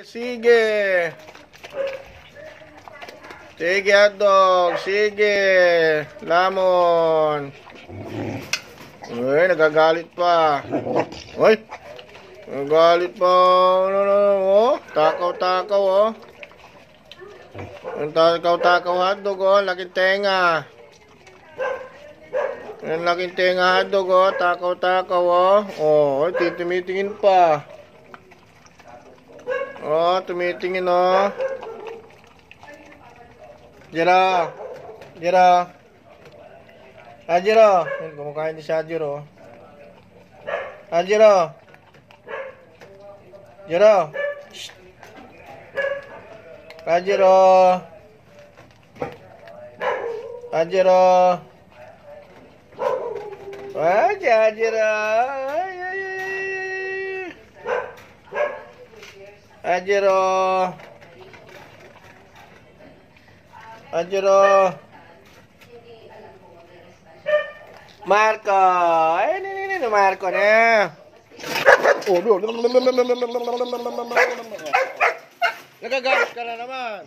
Sige. Sige, hotdog. Sige. Lamon. Uy, nagagalit pa. Uy. Nagagalit pa. Oh. Takaw-takaw, oh. Ang takaw-takaw hotdog, oh. Laking tenga. Ang laking tenga hotdog, oh. Takaw-takaw, oh. Oh, tumitingin pa. Oh, tumitingin, oh. Jero. Jero. Jero. Kumakain din siya, Jero. Jero. Jero. Shh. Jero. Jero. Jero. Jero. Jero. Marco. Ini Marco na. Oh, nagagalit ka na naman.